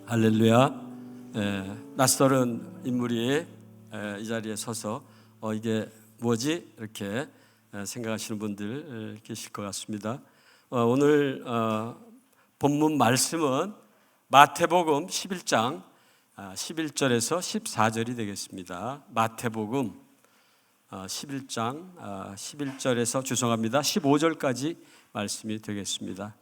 할렐루야. 낯설은 인물이 이 자리에 서서 이게 뭐지? 이렇게 생각하시는 분들 계실 것 같습니다. 오늘 본문 말씀은 마태복음 11장 11절에서 14절이 되겠습니다. 마태복음 11장 11절에서 죄송합니다. 15절까지 말씀이 되겠습니다.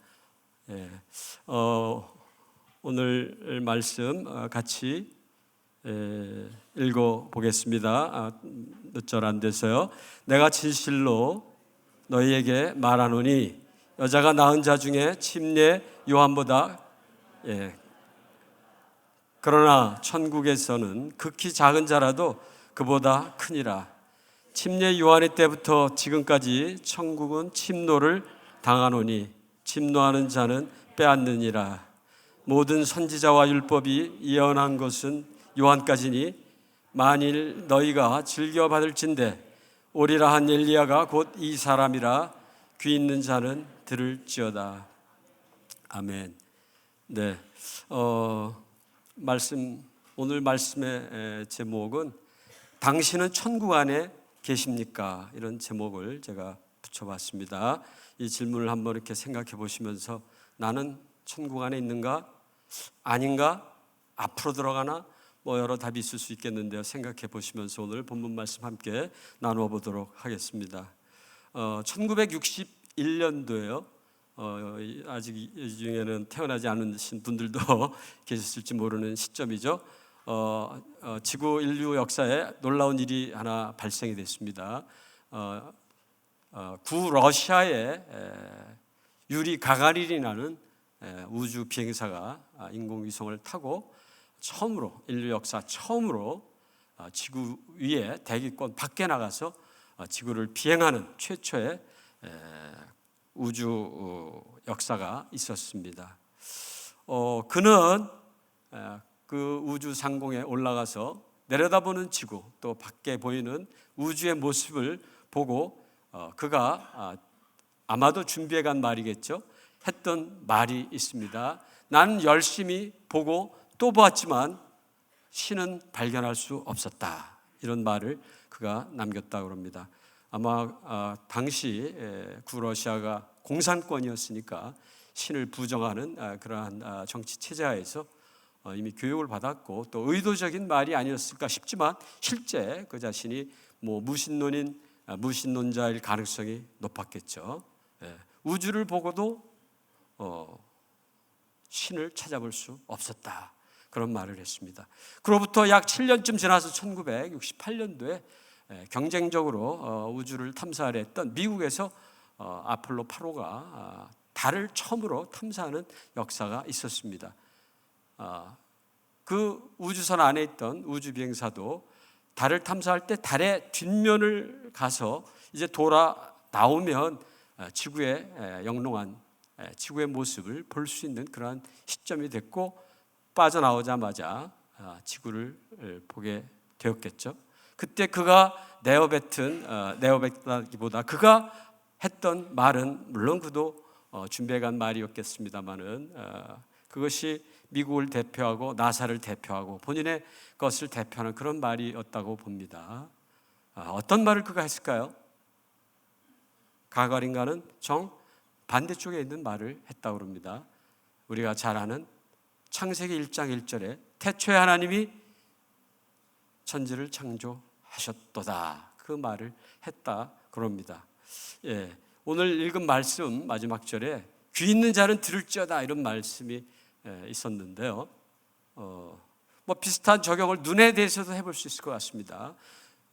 오늘 말씀 같이 읽어보겠습니다. 몇 절 안 돼서요. 내가 진실로 너희에게 말하노니 여자가 낳은 자 중에 침례 요한보다 그러나 천국에서는 극히 작은 자라도 그보다 크니라. 침례 요한의 때부터 지금까지 천국은 침노를 당하노니 침노하는 자는 빼앗느니라. 모든 선지자와 율법이 예언한 것은 요한까지니 만일 너희가 즐겨 받을진대 오리라 한 엘리야가 곧 이 사람이라. 귀 있는 자는 들을지어다. 아멘. 네, 오늘 말씀의 제목은 당신은 천국 안에 계십니까? 이런 제목을 제가 붙여봤습니다. 이 질문을 한번 이렇게 생각해 보시면서 나는 천국 안에 있는가? 아닌가? 앞으로 들어가나? 여러 답이 있을 수 있겠는데요. 생각해 보시면서 오늘 본문 말씀 함께 나누어 보도록 하겠습니다. 1961년도에요. 아직 이 중에는 태어나지 않으신 분들도 계셨을지 모르는 시점이죠. 지구 인류 역사에 놀라운 일이 하나 발생이 됐습니다. 구 러시아의 유리 가가린이라는 우주 비행사가 인공위성을 타고 처음으로 인류 역사 처음으로 지구 위에 대기권 밖에 나가서 지구를 비행하는 최초의 우주 역사가 있었습니다. 그는 그 우주 상공에 올라가서 내려다보는 지구 또 밖에 보이는 우주의 모습을 보고 그가 아마도 준비해간 말이겠죠. 했던 말이 있습니다. 나는 열심히 보고 또 보았지만 신은 발견할 수 없었다. 이런 말을 그가 남겼다고 합니다. 아마 당시 구러시아가 공산권이었으니까 신을 부정하는 그러한 정치 체제하에서 이미 교육을 받았고 또 의도적인 말이 아니었을까 싶지만 실제 그 자신이 무신론자일 가능성이 높았겠죠. 우주를 보고도 신을 찾아볼 수 없었다. 그런 말을 했습니다. 그로부터 약 7년쯤 지나서 1968년도에 경쟁적으로 우주를 탐사를 했던 미국에서 아폴로 8호가 달을 처음으로 탐사하는 역사가 있었습니다. 그 우주선 안에 있던 우주 비행사도 달을 탐사할 때 달의 뒷면을 가서 이제 돌아 나오면 지구의 영롱한 지구의 모습을 볼 수 있는 그러한 시점이 됐고 빠져나오자마자 지구를 보게 되었겠죠. 그때 그가 내어뱉다기보다 그가 했던 말은 물론 그도 준비해간 말이었겠습니다마는 그것이 미국을 대표하고 나사를 대표하고 본인의 것을 대표하는 그런 말이었다고 봅니다. 어떤 말을 그가 했을까요? 가가린과는 정 반대쪽에 있는 말을 했다고 합니다. 우리가 잘 아는 창세기 1장 1절에 태초에 하나님이 천지를 창조하셨도다. 그 말을 했다 그럽니다. 오늘 읽은 말씀 마지막 절에 귀 있는 자는 들을지어다 이런 말씀이 있었는데요. 비슷한 적용을 눈에 대해서도 해볼 수 있을 것 같습니다.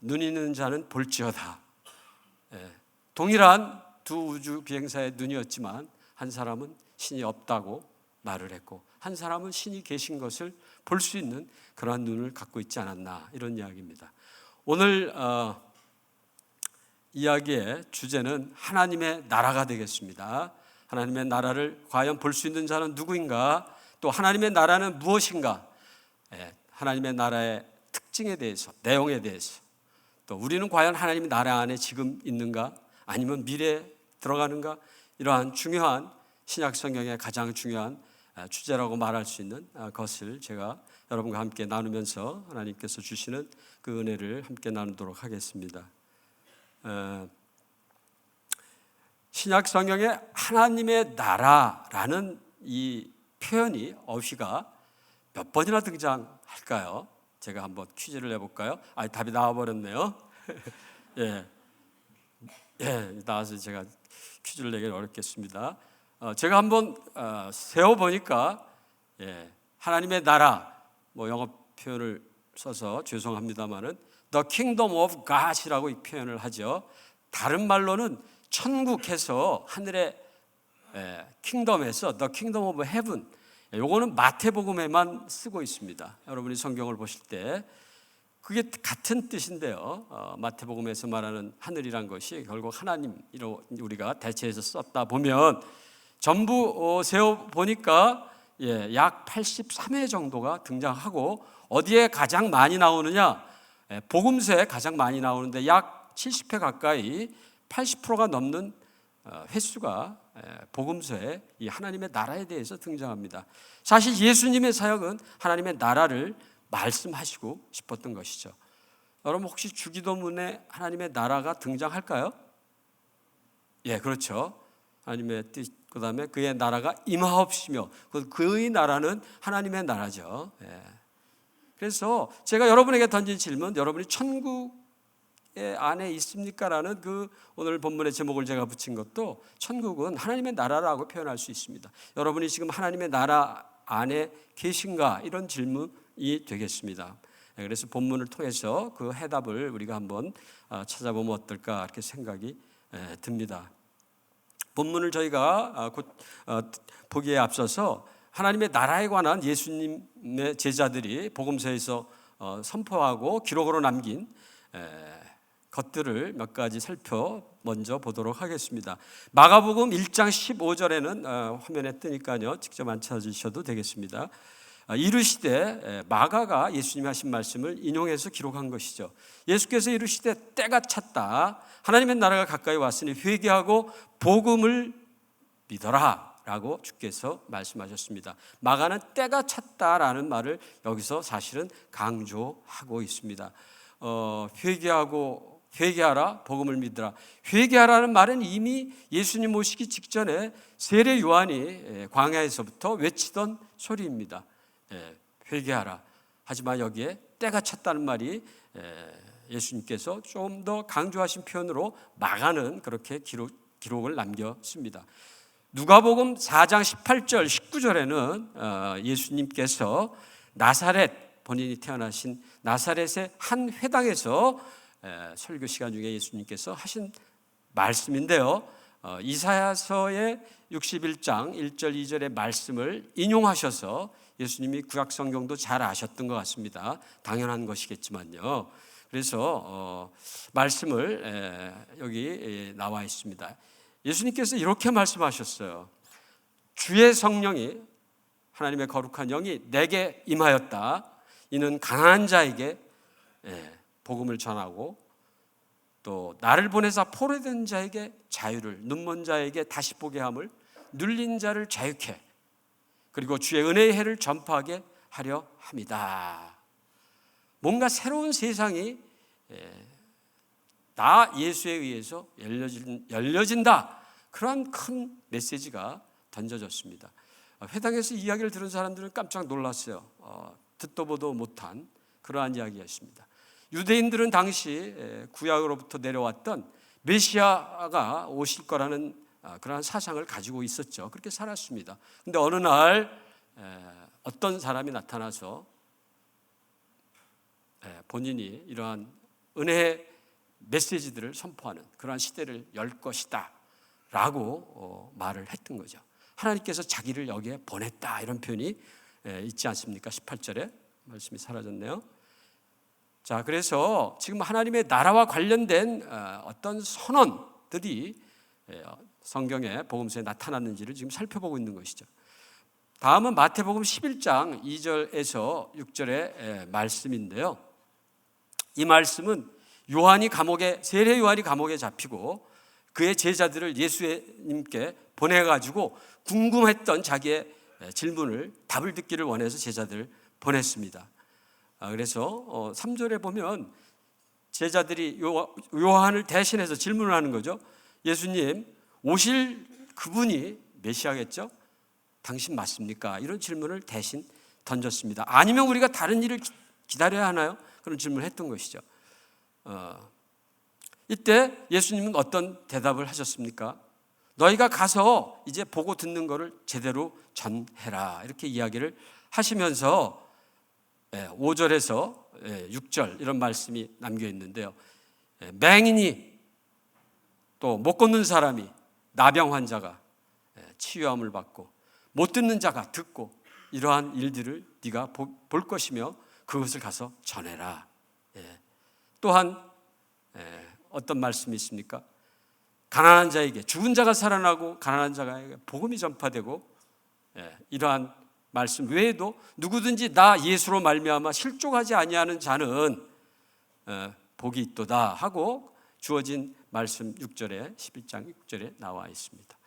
눈 있는 자는 볼지어다. 동일한 두 우주 비행사의 눈이었지만 한 사람은 신이 없다고 말을 했고 한 사람은 신이 계신 것을 볼 수 있는 그러한 눈을 갖고 있지 않았나 이런 이야기입니다. 오늘 이야기의 주제는 하나님의 나라가 되겠습니다. 하나님의 나라를 과연 볼 수 있는 자는 누구인가? 또 하나님의 나라는 무엇인가? 하나님의 나라의 특징에 대해서, 내용에 대해서 또 우리는 과연 하나님의 나라 안에 지금 있는가? 아니면 미래에 들어가는가? 이러한 중요한 신약 성경의 가장 중요한 주제라고 말할 수 있는 것을 제가 여러분과 함께 나누면서 하나님께서 주시는 그 은혜를 함께 나누도록 하겠습니다. 신약 성경에 하나님의 나라라는 이 표현이 어휘가 몇 번이나 등장할까요? 제가 한번 퀴즈를 내볼까요? 답이 나와버렸네요. 예, 나와서 제가 퀴즈를 내기 어렵겠습니다. 제가 한번 세어보니까 하나님의 나라, 영어 표현을 써서 죄송합니다만은 The Kingdom of God이라고 이 표현을 하죠. 다른 말로는 천국에서 하늘의 킹덤에서 The Kingdom of Heaven, 요거는 마태복음에만 쓰고 있습니다. 여러분이 성경을 보실 때 그게 같은 뜻인데요. 마태복음에서 말하는 하늘이란 것이 결국 하나님으로 우리가 대체해서 썼다 보면 전부 세어 보니까 약 83회 정도가 등장하고 어디에 가장 많이 나오느냐? 복음서에 가장 많이 나오는데 약 70회 가까이 80%가 넘는 횟수가 복음서에 이 하나님의 나라에 대해서 등장합니다. 사실 예수님의 사역은 하나님의 나라를 말씀하시고 싶었던 것이죠. 여러분 혹시 주기도문에 하나님의 나라가 등장할까요? 그렇죠. 하나님의 뜻, 그 다음에 그의 나라가 임하옵시며, 그의 나라는 하나님의 나라죠. 그래서 제가 여러분에게 던진 질문, 여러분이 천국 안에 있습니까? 라는 그 오늘 본문의 제목을 제가 붙인 것도 천국은 하나님의 나라라고 표현할 수 있습니다. 여러분이 지금 하나님의 나라 안에 계신가? 이런 질문이 되겠습니다. 그래서 본문을 통해서 그 해답을 우리가 한번 찾아보면 어떨까 이렇게 생각이 듭니다. 본문을 저희가 곧 보기에 앞서서 하나님의 나라에 관한 예수님의 제자들이 복음서에서 선포하고 기록으로 남긴 것들을 몇 가지 먼저 보도록 하겠습니다. 마가복음 1장 15절에는 화면에 뜨니까요, 직접 안 찾으셔도 되겠습니다. 이르시되, 마가가 예수님이 하신 말씀을 인용해서 기록한 것이죠. 예수께서 이르시되 때가 찼다, 하나님의 나라가 가까이 왔으니 회개하고 복음을 믿어라 라고 주께서 말씀하셨습니다. 마가는 때가 찼다라는 말을 여기서 사실은 강조하고 있습니다. 회개하라, 복음을 믿으라. 회개하라는 말은 이미 예수님 오시기 직전에 세례 요한이 광야에서부터 외치던 소리입니다. 회개하라. 하지만 여기에 때가 찼다는 말이 예수님께서 좀 더 강조하신 표현으로 마가는 그렇게 기록을 남겼습니다. 누가복음 4장 18절 19절에는 예수님께서 나사렛, 본인이 태어나신 나사렛의 한 회당에서 설교 시간 중에 예수님께서 하신 말씀인데요, 이사야서의 61장 1절 2절의 말씀을 인용하셔서 예수님이 구약 성경도 잘 아셨던 것 같습니다. 당연한 것이겠지만요. 그래서 말씀을 여기 나와 있습니다. 예수님께서 이렇게 말씀하셨어요. 주의 성령이, 하나님의 거룩한 영이 내게 임하였다. 이는 강한 자에게 복음을 전하고 또 나를 보내사 포로된 자에게 자유를, 눈먼 자에게 다시 보게 함을, 눌린 자를 자유케, 그리고 주의 은혜의 해를 전파하게 하려 함이다. 뭔가 새로운 세상이 나 예수에 의해서 열려진다. 그러한 큰 메시지가 던져졌습니다. 회당에서 이야기를 들은 사람들은 깜짝 놀랐어요. 듣도 보도 못한 그러한 이야기였습니다. 유대인들은 당시 구약으로부터 내려왔던 메시아가 오실 거라는 그러한 사상을 가지고 있었죠. 그렇게 살았습니다. 그런데 어느 날 어떤 사람이 나타나서 본인이 이러한 은혜의 메시지들을 선포하는 그러한 시대를 열 것이다 라고 말을 했던 거죠. 하나님께서 자기를 여기에 보냈다, 이런 표현이 있지 않습니까? 18절에 말씀이 사라졌네요. 자, 그래서 지금 하나님의 나라와 관련된 어떤 선언들이 성경의 복음서에 나타났는지를 지금 살펴보고 있는 것이죠. 다음은 마태복음 11장 2절에서 6절의 말씀인데요. 이 말씀은 세례 요한이 감옥에 잡히고 그의 제자들을 예수님께 보내가지고 궁금했던 자기의 질문을 답을 듣기를 원해서 제자들을 보냈습니다. 그래서 3절에 보면 제자들이 요한을 대신해서 질문을 하는 거죠. 예수님, 오실 그분이 메시아겠죠? 당신 맞습니까? 이런 질문을 대신 던졌습니다. 아니면 우리가 다른 일을 기다려야 하나요? 그런 질문을 했던 것이죠. 이때 예수님은 어떤 대답을 하셨습니까? 너희가 가서 이제 보고 듣는 것을 제대로 전해라, 이렇게 이야기를 하시면서 5절에서 6절 이런 말씀이 남겨 있는데요. 맹인이, 또 못 걷는 사람이, 나병 환자가 치유함을 받고 못 듣는 자가 듣고, 이러한 일들을 네가 볼 것이며 그것을 가서 전해라. 또한 어떤 말씀이 있습니까? 가난한 자에게, 죽은 자가 살아나고 가난한 자에게 복음이 전파되고, 이러한 말씀 외에도 누구든지 나 예수로 말미암아 실족하지 아니하는 자는 복이 있도다 하고 주어진 말씀 6절에, 11장 6절에 나와 있습니다.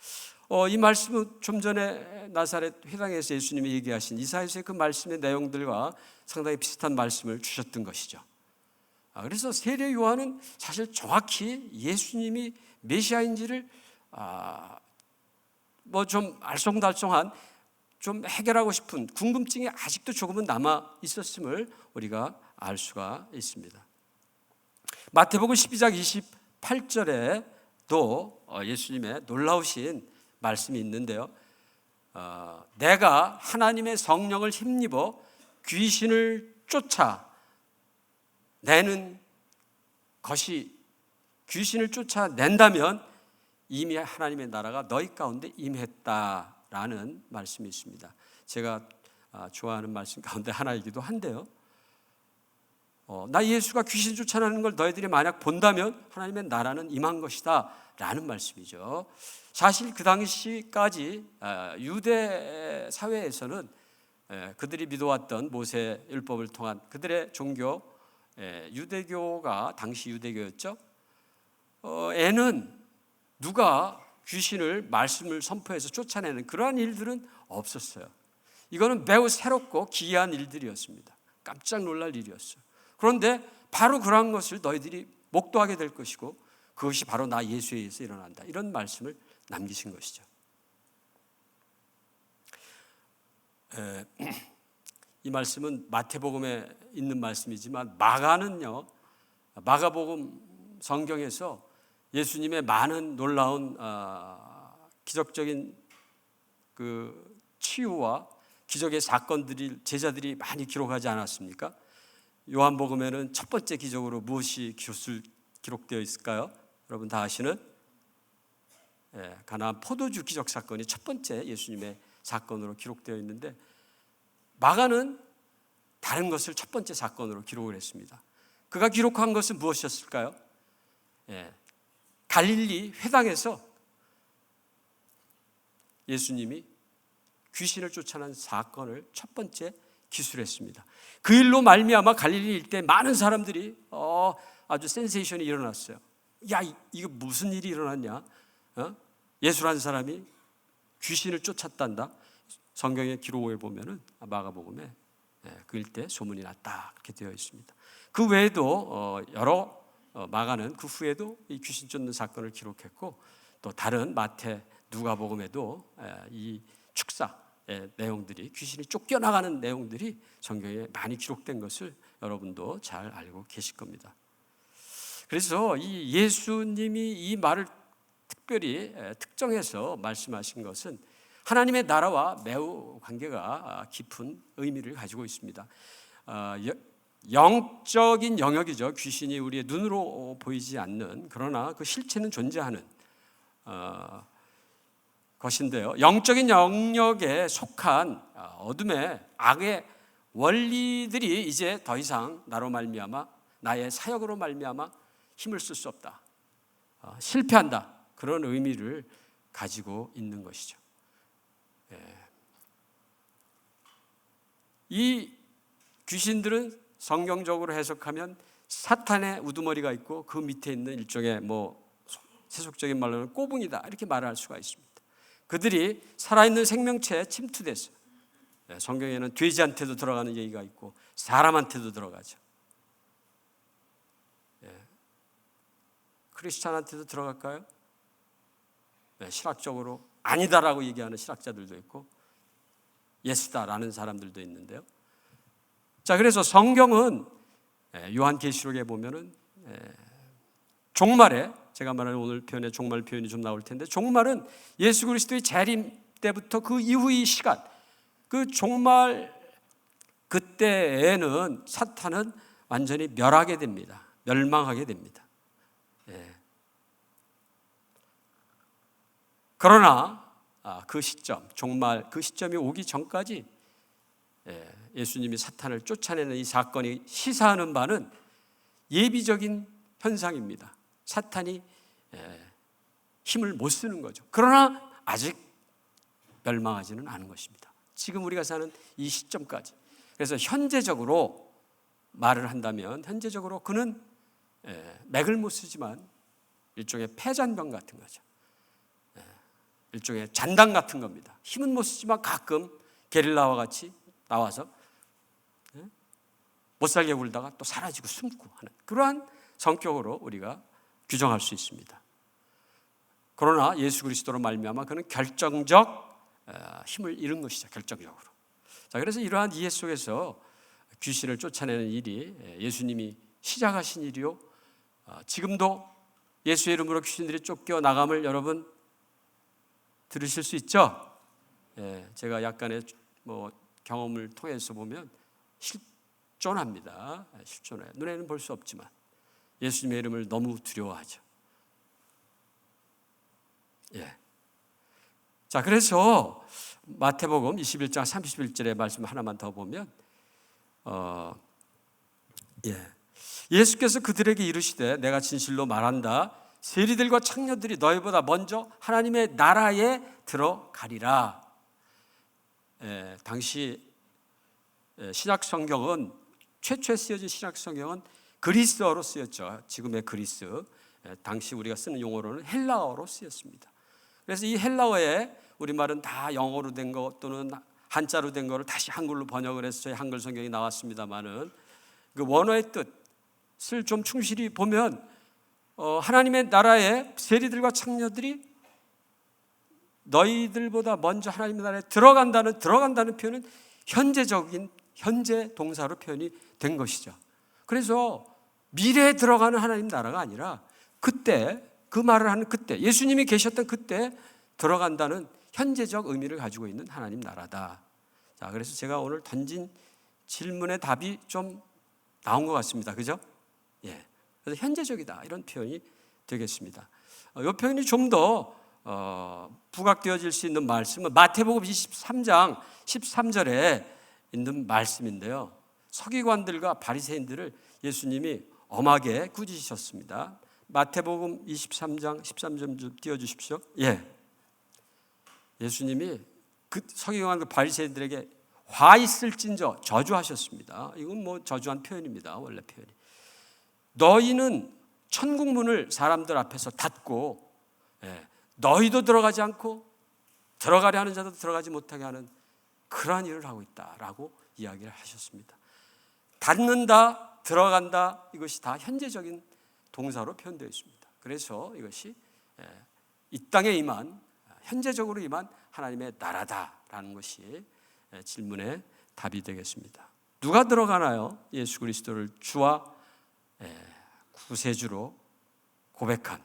이 말씀은 좀 전에 나사렛 회당에서 예수님이 얘기하신 이사야서의 그 말씀의 내용들과 상당히 비슷한 말씀을 주셨던 것이죠. 그래서 세례 요한은 사실 정확히 예수님이 메시아인지를 뭐 좀 알쏭달쏭한, 좀 해결하고 싶은 궁금증이 아직도 조금은 남아 있었음을 우리가 알 수가 있습니다. 마태복음 12장 28절에도 예수님의 놀라우신 말씀이 있는데요. 내가 하나님의 성령을 힘입어 귀신을 쫓아내는 것이, 귀신을 쫓아낸다면 이미 하나님의 나라가 너희 가운데 임했다라는 말씀이 있습니다. 제가 좋아하는 말씀 가운데 하나이기도 한데요. 나 예수가 귀신 쫓아내는 걸 너희들이 만약 본다면 하나님의 나라는 임한 것이다 라는 말씀이죠. 사실 그 당시까지 유대 사회에서는 그들이 믿어왔던 모세 율법을 통한 그들의 종교, 유대교가 당시 유대교였죠. 애는 누가 귀신을, 말씀을 선포해서 쫓아내는 그러한 일들은 없었어요. 이거는 매우 새롭고 기이한 일들이었습니다. 깜짝 놀랄 일이었어요. 그런데 바로 그러한 것을 너희들이 목도하게 될 것이고 그것이 바로 나 예수에 의해서 일어난다, 이런 말씀을 남기신 것이죠. 이 말씀은 마태복음에 있는 말씀이지만 마가는요, 마가복음 성경에서 예수님의 많은 놀라운 기적적인 그 치유와 기적의 사건들이 제자들이 많이 기록하지 않았습니까? 요한복음에는 첫 번째 기적으로 무엇이 기록되어 있을까요? 여러분 다 아시는 가나안 포도주 기적 사건이 첫 번째 예수님의 사건으로 기록되어 있는데, 마가는 다른 것을 첫 번째 사건으로 기록을 했습니다. 그가 기록한 것은 무엇이었을까요? 갈릴리 회당에서 예수님이 귀신을 쫓아낸 사건을 첫 번째 기술했습니다. 그 일로 말미암아 갈릴리 일대 많은 사람들이 아주 센세이션이 일어났어요. 야, 이거 무슨 일이 일어났냐? 예수라는 사람이 귀신을 쫓았단다. 성경의 기록에 보면은 마가복음에 그 일대 소문이 났다, 그렇게 되어 있습니다. 그 외에도 여러 마가는 그 후에도 이 귀신 쫓는 사건을 기록했고, 또 다른 마태, 누가복음에도 이 축사의 내용들이, 귀신이 쫓겨나가는 내용들이 성경에 많이 기록된 것을 여러분도 잘 알고 계실 겁니다. 그래서 이 예수님이 이 말을 특별히 특정해서 말씀하신 것은 하나님의 나라와 매우 관계가 깊은 의미를 가지고 있습니다. 영적인 영역이죠. 귀신이 우리의 눈으로 보이지 않는, 그러나 그 실체는 존재하는 것인데요. 영적인 영역에 속한 어둠의 악의 원리들이 이제 더 이상 나로 말미암아, 나의 사역으로 말미암아 힘을 쓸 수 없다, 실패한다, 그런 의미를 가지고 있는 것이죠. 이 귀신들은 성경적으로 해석하면 사탄의 우두머리가 있고 그 밑에 있는 일종의 세속적인 말로는 꼬붕이다, 이렇게 말할 수가 있습니다. 그들이 살아있는 생명체에 침투돼서 성경에는 돼지한테도 들어가는 얘기가 있고 사람한테도 들어가죠. 크리스찬한테도 들어갈까요? 신학적으로 아니다라고 얘기하는 신학자들도 있고 예스다라는 사람들도 있는데요. 자, 그래서 성경은 요한계시록에 보면은 종말에, 제가 말하는 오늘 표현에 종말 표현이 좀 나올 텐데, 종말은 예수 그리스도의 재림 때부터 그 이후의 시간, 그 종말 그때에는 사탄은 완전히 멸하게 됩니다. 멸망하게 됩니다. 그러나 그 시점, 종말 그 시점이 오기 전까지 예수님이 사탄을 쫓아내는 이 사건이 시사하는 바는 예비적인 현상입니다. 사탄이 힘을 못 쓰는 거죠. 그러나 아직 멸망하지는 않은 것입니다. 지금 우리가 사는 이 시점까지. 그래서 현재적으로 말을 한다면 현재적으로 그는 맥을 못 쓰지만 일종의 패잔병 같은 거죠. 일종의 잔당 같은 겁니다. 힘은 못 쓰지만 가끔 게릴라와 같이 나와서 못살게 굴다가 또 사라지고 숨고 하는 그러한 성격으로 우리가 규정할 수 있습니다. 그러나 예수 그리스도로 말미암아 그는 결정적 힘을 잃은 것이죠. 결정적으로. 자, 그래서 이러한 이해 속에서 귀신을 쫓아내는 일이 예수님이 시작하신 일이요, 지금도 예수의 이름으로 귀신들이 쫓겨 나감을 여러분 들으실 수 있죠? 제가 약간의 경험을 통해서 보면 실존합니다. 실존해요. 눈에는 볼 수 없지만 예수님의 이름을 너무 두려워하죠. 자, 그래서 마태복음 21장 31절의 말씀 하나만 더 보면 예수께서 그들에게 이르시되 내가 진실로 말한다 세리들과 창녀들이 너희보다 먼저 하나님의 나라에 들어가리라. 당시 신약 성경은 최초에 쓰여진 신약 성경은 그리스어로 쓰였죠. 지금의 그리스. 당시 우리가 쓰는 용어로는 헬라어로 쓰였습니다. 그래서 이 헬라어에 우리말은 다 영어로 된 거 또는 한자로 된 거를 다시 한글로 번역을 해서 한글 성경이 나왔습니다만은 그 원어의 뜻을 좀 충실히 보면 하나님의 나라에 세리들과 창녀들이 너희들보다 먼저 하나님의 나라에 들어간다는 표현은 현재적인 현재 동사로 표현이 된 것이죠. 그래서 미래에 들어가는 하나님 나라가 아니라 그때 그 말을 하는 그때 예수님이 계셨던 그때 들어간다는 현재적 의미를 가지고 있는 하나님 나라다. 자, 그래서 제가 오늘 던진 질문의 답이 좀 나온 것 같습니다. 그죠? 그래서 현재적이다 이런 표현이 되겠습니다. 이 표현이 좀 더 부각되어질 수 있는 말씀은 마태복음 23장 13절에 있는 말씀인데요. 서기관들과 바리새인들을 예수님이 엄하게 꾸짖으셨습니다. 마태복음 23장 13절 좀 띄워주십시오. 예수님이 그 서기관과 바리새인들에게 화 있을진저 저주하셨습니다. 이건 저주한 표현입니다. 원래 표현이. 너희는 천국 문을 사람들 앞에서 닫고 너희도 들어가지 않고 들어가려 하는 자도 들어가지 못하게 하는 그러한 일을 하고 있다라고 이야기를 하셨습니다. 닫는다, 들어간다 이것이 다 현재적인 동사로 표현되어 있습니다. 그래서 이것이 이 땅에 임한 현재적으로 임한 하나님의 나라다라는 것이 질문의 답이 되겠습니다. 누가 들어가나요? 예수 그리스도를 주와 구세주로 고백한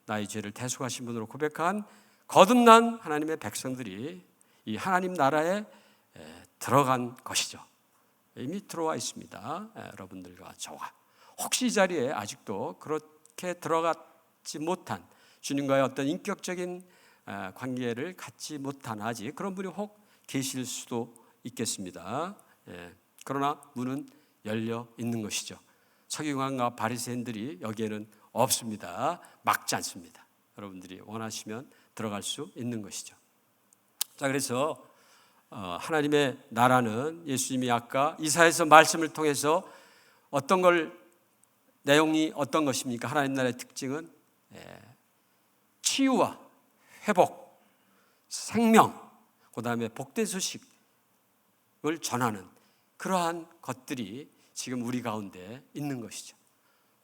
나의 죄를 대속하신 분으로 고백한 거듭난 하나님의 백성들이 이 하나님 나라에 들어간 것이죠. 이미 들어와 있습니다. 여러분들과 저와 혹시 이 자리에 아직도 그렇게 들어가지 못한 주님과의 어떤 인격적인 관계를 갖지 못한 아직 그런 분이 혹 계실 수도 있겠습니다. 그러나 문은 열려 있는 것이죠. 서기관과 바리새인들이 여기에는 없습니다. 막지 않습니다. 여러분들이 원하시면 들어갈 수 있는 것이죠. 자, 그래서 하나님의 나라는 예수님이 아까 이사야서 말씀을 통해서 어떤 걸 내용이 어떤 것입니까? 하나님 나라의 특징은 치유와 회복, 생명, 그 다음에 복된 소식, 전하는 그러한 것들이 지금 우리 가운데 있는 것이죠.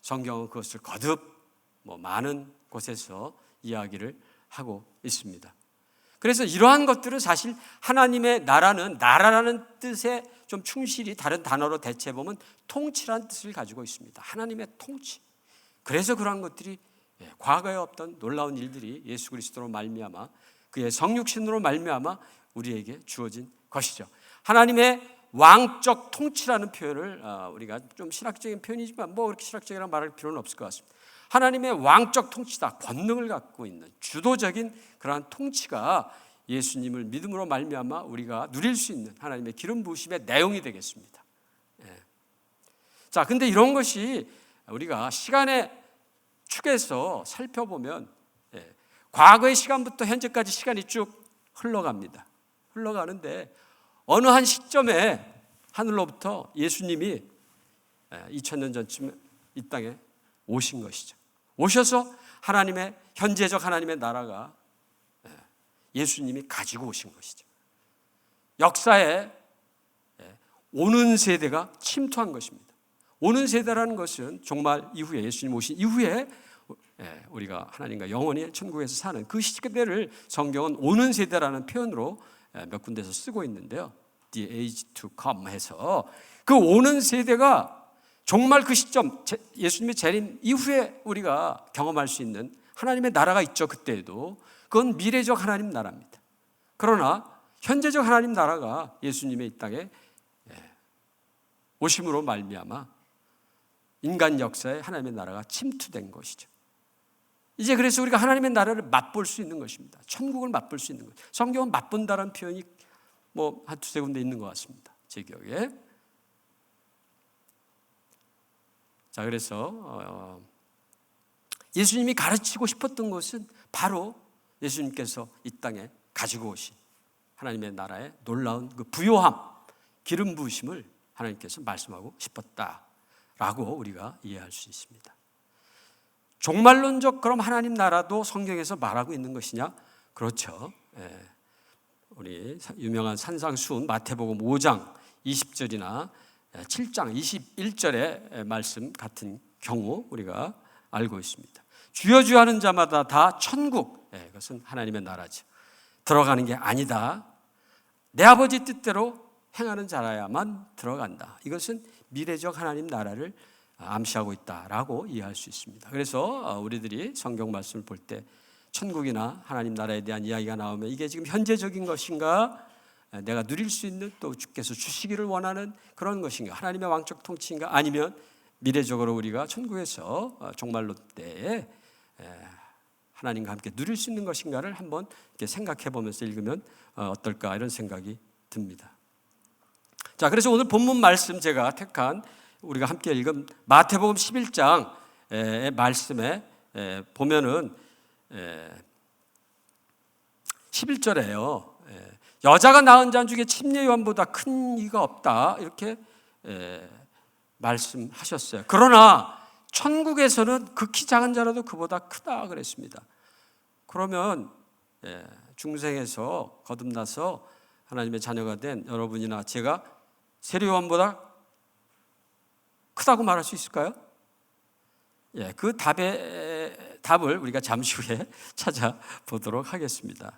성경은 그것을 거듭 많은 곳에서 이야기를 하고 있습니다. 그래서 이러한 것들은 사실 하나님의 나라라는 뜻에 좀 충실히 다른 단어로 대체해보면 통치라는 뜻을 가지고 있습니다. 하나님의 통치. 그래서 그러한 것들이 과거에 없던 놀라운 일들이 예수 그리스도로 말미암아 그의 성육신으로 말미암아 우리에게 주어진 것이죠. 하나님의 왕적 통치라는 표현을 우리가 좀 신학적인 표현이지만 그렇게 신학적이라고 말할 필요는 없을 것 같습니다. 하나님의 왕적 통치다. 권능을 갖고 있는 주도적인 그러한 통치가 예수님을 믿음으로 말미암아 우리가 누릴 수 있는 하나님의 기름 부으심의 내용이 되겠습니다. 자, 근데 이런 것이 우리가 시간의 축에서 살펴보면 과거의 시간부터 현재까지 시간이 쭉 흘러갑니다. 흘러가는데 어느 한 시점에 하늘로부터 예수님이 2000년 전쯤에 이 땅에 오신 것이죠. 오셔서 하나님의 현재적 하나님의 나라가 예수님이 가지고 오신 것이죠. 역사에 오는 세대가 침투한 것입니다. 오는 세대라는 것은 정말 이후에 예수님 오신 이후에 우리가 하나님과 영원히 천국에서 사는 그 시대를 성경은 오는 세대라는 표현으로 몇 군데서 쓰고 있는데요. The age to come 해서 그 오는 세대가 정말 그 시점 예수님의 재림 이후에 우리가 경험할 수 있는 하나님의 나라가 있죠. 그때에도 그건 미래적 하나님 나라입니다. 그러나 현재적 하나님 나라가 예수님의 이 땅에 오심으로 말미암아 인간 역사에 하나님의 나라가 침투된 것이죠. 이제 그래서 우리가 하나님의 나라를 맛볼 수 있는 것입니다. 천국을 맛볼 수 있는 것. 성경은 맛본다라는 표현이 한 두세 군데 있는 것 같습니다. 제 기억에. 자, 그래서 예수님이 가르치고 싶었던 것은 바로 예수님께서 이 땅에 가지고 오신 하나님의 나라의 놀라운 그 부요함, 기름 부으심을 하나님께서 말씀하고 싶었다라고 우리가 이해할 수 있습니다. 종말론적 그럼 하나님 나라도 성경에서 말하고 있는 것이냐? 그렇죠. 우리 유명한 산상수훈 마태복음 5장 20절이나 7장 21절의 말씀 같은 경우 우리가 알고 있습니다. 주여 주여 하는 자마다 다 천국, 그것은 하나님의 나라죠. 들어가는 게 아니다. 내 아버지 뜻대로 행하는 자라야만 들어간다. 이것은 미래적 하나님 나라를 암시하고 있다라고 이해할 수 있습니다. 그래서 우리들이 성경 말씀을 볼 때 천국이나 하나님 나라에 대한 이야기가 나오면 이게 지금 현재적인 것인가, 내가 누릴 수 있는 또 주께서 주시기를 원하는 그런 것인가, 하나님의 왕적 통치인가, 아니면 미래적으로 우리가 천국에서 종말로 때에 하나님과 함께 누릴 수 있는 것인가를 한번 이렇게 생각해 보면서 읽으면 어떨까 이런 생각이 듭니다. 자, 그래서 오늘 본문 말씀 제가 택한 우리가 함께 읽은 마태복음 11장의 말씀에 보면은 11절에요. 여자가 낳은 자 중에 침례 요한보다 큰 이가 없다 이렇게 말씀하셨어요. 그러나 천국에서는 극히 작은 자라도 그보다 크다 그랬습니다. 그러면 중생에서 거듭나서 하나님의 자녀가 된 여러분이나 제가 세례 요한보다 크다고 말할 수 있을까요? 그 답을 우리가 잠시 후에 찾아보도록 하겠습니다.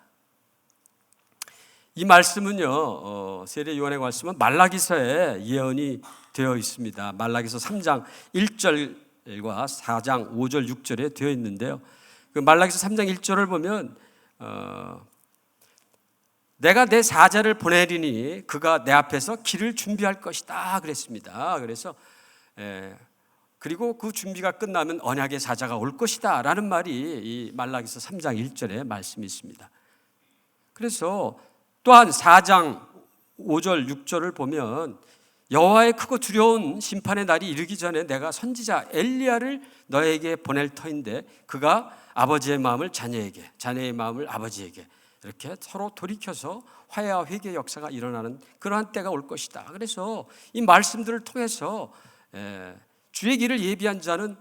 이 말씀은요, 세례 요한의 말씀은 말라기서에 예언이 되어 있습니다. 말라기서 3장 1절과 4장 5절 6절에 되어 있는데요. 그 말라기서 3장 1절을 보면 내가 내 사자를 보내리니 그가 내 앞에서 길을 준비할 것이다 그랬습니다. 그래서 그리고 그 준비가 끝나면 언약의 사자가 올 것이다 라는 말이 이 말라기서 3장 1절에 말씀이 있습니다. 그래서 또한 4장 5절 6절을 보면 여호와의 크고 두려운 심판의 날이 이르기 전에 내가 선지자 엘리야를 너에게 보낼 터인데 그가 아버지의 마음을 자녀에게, 자녀의 마음을 아버지에게 이렇게 서로 돌이켜서 화해와 회개 역사가 일어나는 그러한 때가 올 것이다. 그래서 이 말씀들을 통해서 주의 길을 예비한 자는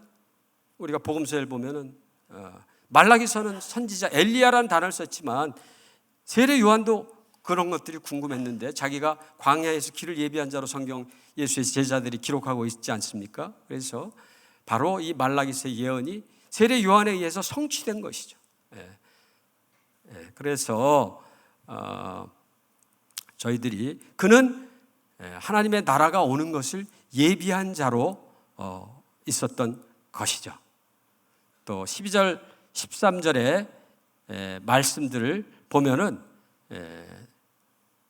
우리가 복음서에 보면은 말라기서는 선지자 엘리야라는 단어를 썼지만 세례 요한도 그런 것들이 궁금했는데 자기가 광야에서 길을 예비한 자로 성경 예수의 제자들이 기록하고 있지 않습니까? 그래서 바로 이 말라기서의 예언이 세례 요한에 의해서 성취된 것이죠. 그래서 저희들이 그는 하나님의 나라가 오는 것을 예비한 자로 있었던 것이죠. 또 12절 13절의 말씀들을 보면은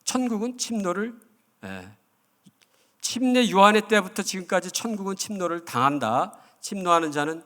천국은 침노를 침례 요한의 때부터 지금까지 천국은 침노를 당한다. 침노하는 자는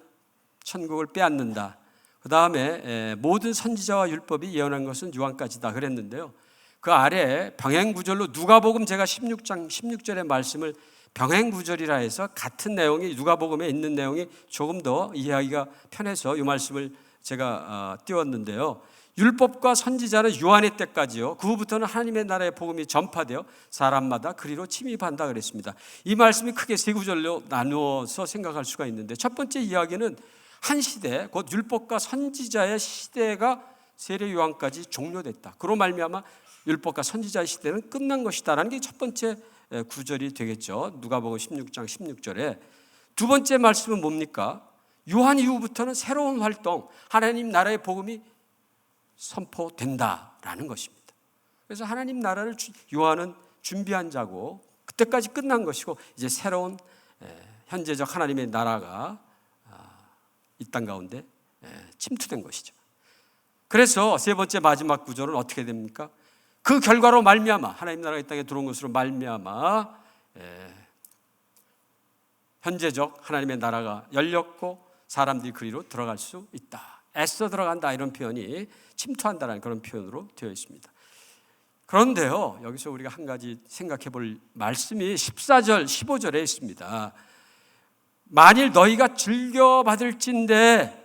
천국을 빼앗는다. 그 다음에 모든 선지자와 율법이 예언한 것은 요한까지다 그랬는데요. 그 아래 병행구절로 누가복음 제가 16장 16절의 말씀을 병행구절이라 해서 같은 내용이 누가복음에 있는 내용이 조금 더 이해하기가 편해서 이 말씀을 제가 띄웠는데요. 율법과 선지자는 요한의 때까지요. 그 후부터는 하나님의 나라의 복음이 전파되어 사람마다 그리로 침입한다 그랬습니다. 이 말씀이 크게 세 구절로 나누어서 생각할 수가 있는데 첫 번째 이야기는 한 시대, 곧 율법과 선지자의 시대가 세례 요한까지 종료됐다. 그로 말미암아 율법과 선지자의 시대는 끝난 것이다라는 게 첫 번째 구절이 되겠죠. 누가복음 16장 16절에. 두 번째 말씀은 뭡니까? 요한 이후부터는 새로운 활동, 하나님 나라의 복음이 선포된다라는 것입니다. 그래서 하나님 나라를 요한은 준비한 자고 그때까지 끝난 것이고 이제 새로운 현재적 하나님의 나라가 이 땅 가운데 침투된 것이죠. 그래서 세 번째 마지막 구절은 어떻게 됩니까? 그 결과로 말미암아 하나님 나라가 이 땅에 들어온 것으로 말미암아 현재적 하나님의 나라가 열렸고 사람들이 그리로 들어갈 수 있다. 애써 들어간다 이런 표현이 침투한다는 그런 표현으로 되어 있습니다. 그런데요, 여기서 우리가 한 가지 생각해 볼 말씀이 14절 15절에 있습니다. 만일 너희가 즐겨받을진대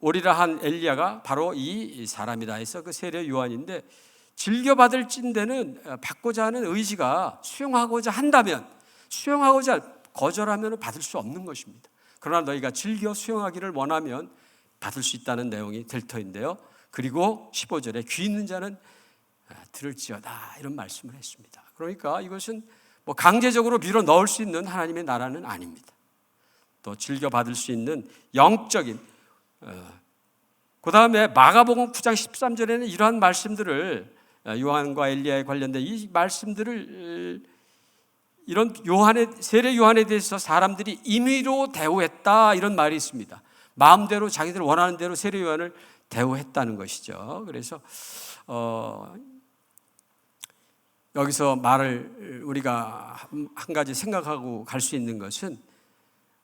오리라 한 엘리야가 바로 이 사람이다 해서 그 세례 요한인데, 즐겨받을진대는 받고자 하는 의지가 수용하고자 한다면, 수용하고자 거절하면 받을 수 없는 것입니다. 그러나 너희가 즐겨 수용하기를 원하면 받을 수 있다는 내용이 될 터인데요. 그리고 15절에 귀 있는 자는 들을지어다 이런 말씀을 했습니다. 그러니까 이것은 뭐 강제적으로 밀어 넣을 수 있는 하나님의 나라는 아닙니다. 또 즐겨받을 수 있는 영적인 그 다음에 마가복음 9장 13절에는 이러한 말씀들을 요한과 엘리야에 관련된 이 말씀들을 이런 세례 요한에 대해서 사람들이 임의로 대우했다 이런 말이 있습니다. 마음대로 자기들 원하는 대로 세례 요한을 대우했다는 것이죠. 그래서 여기서 말을 우리가 한 가지 생각하고 갈 수 있는 것은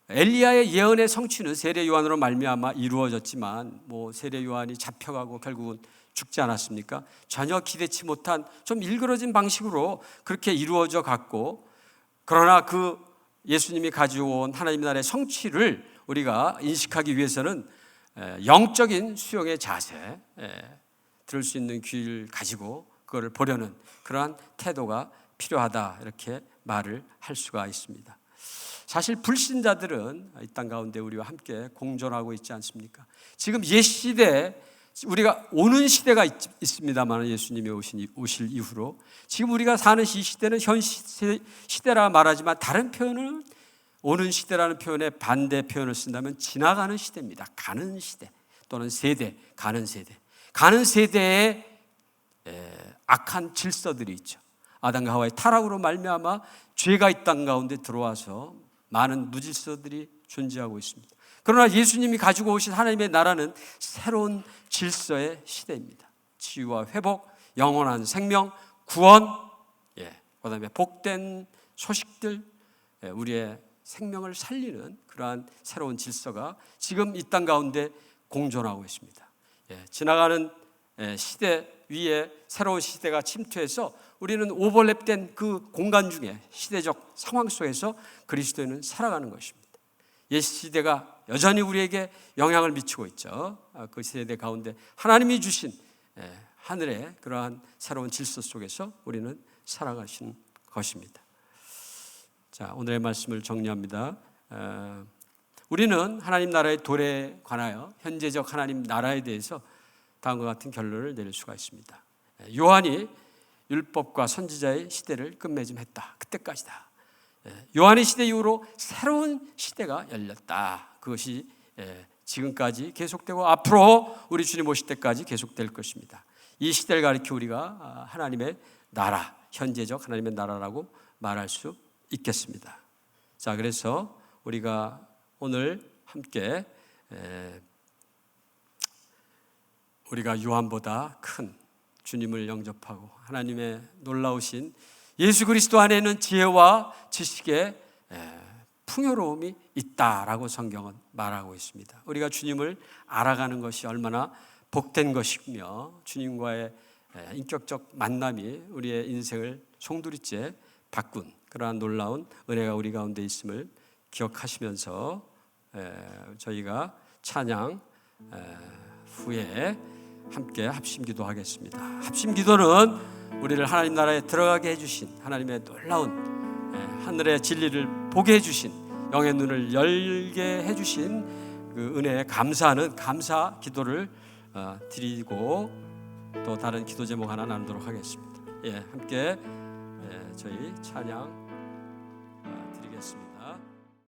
엘리야의 예언의 성취는 세례 요한으로 말미암아 이루어졌지만 뭐 세례 요한이 잡혀가고 결국은 죽지 않았습니까? 전혀 기대치 못한 좀 일그러진 방식으로 그렇게 이루어져 갔고, 그러나 그 예수님이 가지고 온 하나님 나라의 성취를 우리가 인식하기 위해서는 영적인 수용의 자세, 들을 수 있는 귀를 가지고 그거를 보려는 그러한 태도가 필요하다 이렇게 말을 할 수가 있습니다. 사실 불신자들은 이 땅 가운데 우리와 함께 공존하고 있지 않습니까? 지금 옛 시대에 우리가 오는 시대가 있습니다만 예수님이 오실 이후로 지금 우리가 사는 이 시대는 현 시대라 말하지만 다른 표현은 오는 시대라는 표현에 반대 표현을 쓴다면 지나가는 시대입니다. 가는 시대 또는 세대, 가는 세대. 가는 세대에 악한 질서들이 있죠. 아담과 하와의 타락으로 말미암아 죄가 이 땅 가운데 들어와서 많은 무질서들이 존재하고 있습니다. 그러나 예수님이 가지고 오신 하나님의 나라는 새로운 질서의 시대입니다. 치유와 회복, 영원한 생명, 구원, 그다음에 복된 소식들, 우리의 생명을 살리는 그러한 새로운 질서가 지금 이 땅 가운데 공존하고 있습니다. 지나가는 시대 위에 새로운 시대가 침투해서 우리는 오버랩된 그 공간 중에 시대적 상황 속에서 그리스도인은 살아가는 것입니다. 옛 시대가 여전히 우리에게 영향을 미치고 있죠. 그 세대 가운데 하나님이 주신 하늘의 그러한 새로운 질서 속에서 우리는 살아가신 것입니다. 자, 오늘의 말씀을 정리합니다. 우리는 하나님 나라의 도래에 관하여 현재적 하나님 나라에 대해서 다음과 같은 결론을 내릴 수가 있습니다. 요한이 율법과 선지자의 시대를 끝맺음했다. 그때까지다. 요한의 시대 이후로 새로운 시대가 열렸다. 그것이 지금까지 계속되고 앞으로 우리 주님 오실 때까지 계속될 것입니다. 이 시대를 가리켜 우리가 하나님의 나라, 현재적 하나님의 나라라고 말할 수 있겠습니다. 자, 그래서 우리가 오늘 함께 우리가 요한보다 큰 주님을 영접하고 하나님의 놀라우신 예수 그리스도 안에는 지혜와 지식의 풍요로움이 있다라고 성경은 말하고 있습니다. 우리가 주님을 알아가는 것이 얼마나 복된 것이며 주님과의 인격적 만남이 우리의 인생을 송두리째 바꾼 그러한 놀라운 은혜가 우리 가운데 있음을 기억하시면서 저희가 찬양 후에 함께 합심기도하겠습니다. 합심기도는 우리를 하나님 나라에 들어가게 해주신 하나님의 놀라운 하늘의 진리를 보게 해주신 영의 눈을 열게 해주신 그 은혜에 감사하는 감사 기도를 드리고 또 다른 기도 제목 하나 나누도록 하겠습니다. 함께 저희 찬양 드리겠습니다.